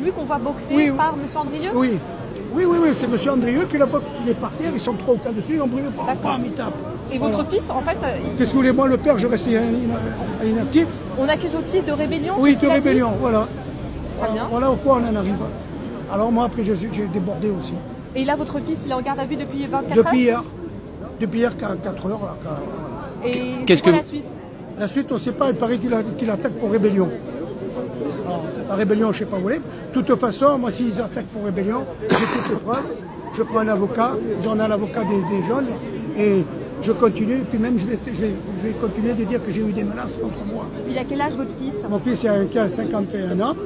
lui qu'on voit boxer par M. Andrieux? Oui. Oui, c'est M. Andrieux qui est par terre, ils sont 3 ou 4 dessus, Andrieux pas mi tape. Et votre fils, en fait... Qu'est-ce que vous voulez, moi le père, je reste inactif. On accuse votre fils de rébellion? Oui, de rébellion, voilà. Très bien. Voilà au quoi on en arrive. Alors moi, après, j'ai débordé aussi. Et là, votre fils, il est en garde à vue depuis 24 heures? Depuis hier, 4 heures. Là, Et qu'est-ce que la suite? La suite, on ne sait pas, il paraît qu'il attaque pour rébellion. Alors, la rébellion, je ne sais pas où elle est. De toute façon, moi, s'ils attaquent pour rébellion, j'ai toutes les preuves. Je prends un avocat, j'en ai un avocat des jeunes, et je continue, et puis même je vais continuer de dire que j'ai eu des menaces contre moi. Il a quel âge, votre fils? Mon fils a 51 ans,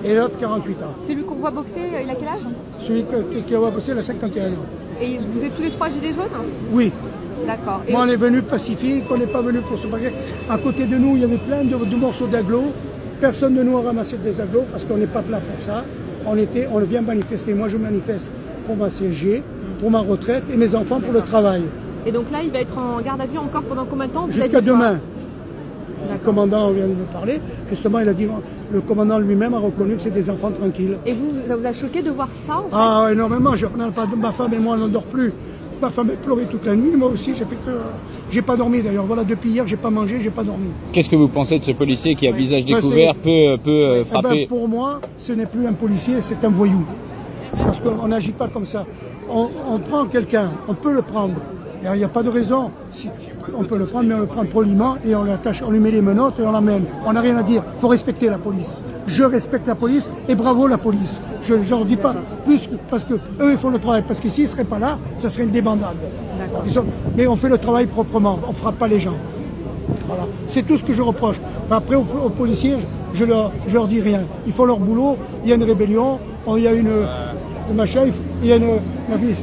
et l'autre 48 ans. Celui qu'on voit boxer, il a quel âge? Celui qui va boxer, il a 51 ans. Et vous êtes tous les 3 gilets jaunes? Oui. D'accord. Moi, on est venu pacifique, on n'est pas venu pour se bagarrer. À côté de nous, il y avait plein de morceaux d'agglos. Personne de nous a ramassé des agglos parce qu'on n'est pas plat pour ça. On vient manifester. Moi, je manifeste pour ma CSG, pour ma retraite et mes enfants pour le travail. Et donc là, il va être en garde à vue encore pendant combien de temps? Jusqu'à demain. Le commandant vient de me parler. Justement, il a dit, le commandant lui-même a reconnu que c'est des enfants tranquilles. Et vous, ça vous a choqué de voir ça en fait? Ah, énormément. Ma femme et moi, on ne dort plus. Ma femme a pleuré toute la nuit. Moi aussi, j'ai pas dormi d'ailleurs. Voilà, depuis hier, j'ai pas mangé, j'ai pas dormi. Qu'est-ce que vous pensez de ce policier qui, à visage découvert, peut frapper? Pour moi, ce n'est plus un policier, c'est un voyou. Parce qu'on n'agit pas comme ça. On prend quelqu'un, on peut le prendre. Il n'y a pas de raison. On peut le prendre, mais on le prend poliment et on l'attache, on lui met les menottes et on l'emmène. On n'a rien à dire. Il faut respecter la police. Je respecte la police et bravo la police. Je n'en dis pas plus parce que eux ils font le travail. Parce que s'ils ne seraient pas là, ça serait une débandade. Mais on fait le travail proprement. On ne frappe pas les gens. Voilà. C'est tout ce que je reproche. Après, aux policiers, je leur dis rien. Ils font leur boulot. Il y a une rébellion. Il y a il y a une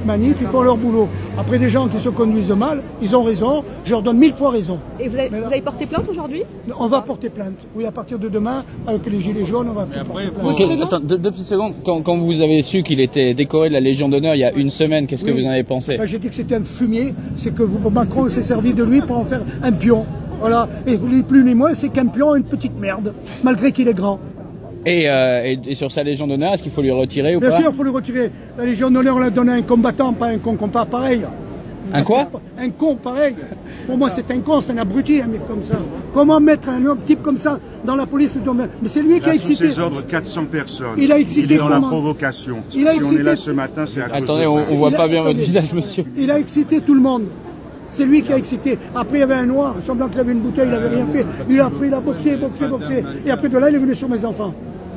manif, ils font leur boulot. Après, des gens qui se conduisent mal, ils ont raison, je leur donne 1000 fois raison. Et vous avez porté plainte aujourd'hui? On va porter plainte. Oui, à partir de demain, avec les gilets jaunes, on va porter plainte. Attends, deux petites secondes. Quand vous avez su qu'il était décoré de la Légion d'honneur il y a une semaine, qu'est-ce que vous en avez pensé? J'ai dit que c'était un fumier, c'est que Macron s'est servi de lui pour en faire un pion. Voilà, et ni plus ni moins, c'est qu'un pion, une petite merde, malgré qu'il est grand. Et sur sa Légion d'honneur, est-ce qu'il faut lui retirer ou pas? Bien sûr, il faut lui retirer. La Légion d'honneur, on l'a donné à un combattant, pas un con pareil. Un quoi? Un con pareil. Pour moi, c'est un con, c'est un abruti, un mec comme ça. Comment mettre un type comme ça dans la police? Mais c'est lui qui a excité. Sous ses ordres, 400 personnes. Il a excité. Il est dans la provocation. Si on est là ce matin, c'est à cause de ça. Attendez, on voit pas bien votre visage, monsieur. Il a excité tout le monde. C'est lui qui a excité. Après, il y avait un noir, semblant qu'il avait une bouteille, il n'avait rien fait. Il a pris, il a boxé. Et après de là, il est venu sur mes enfants.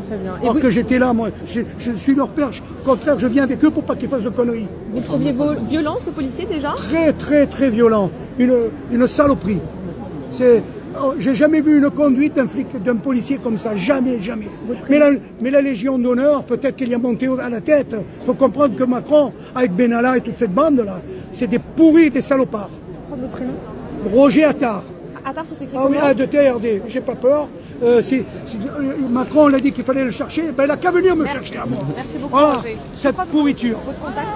Très bien. Alors que j'étais là, moi, je suis leur père. Au contraire, je viens avec eux pour pas qu'ils fassent de conneries. Vous trouviez violent ce policier déjà? Très, très, très violent. Une saloperie. J'ai jamais vu une conduite d'un policier comme ça. Jamais. Mais la Légion d'honneur, peut-être qu'elle y a monté à la tête. Il faut comprendre que Macron, avec Benalla et toute cette bande-là, c'est des pourris, des salopards. Votre prénom? Roger Attard. Attard, ça s'écrit comment? Ah oui, A de TRD, j'ai pas peur. Si Macron l'a dit qu'il fallait le chercher, ben il n'a qu'à venir me chercher à moi. Merci beaucoup. Voilà, cette pourriture. Votre contact,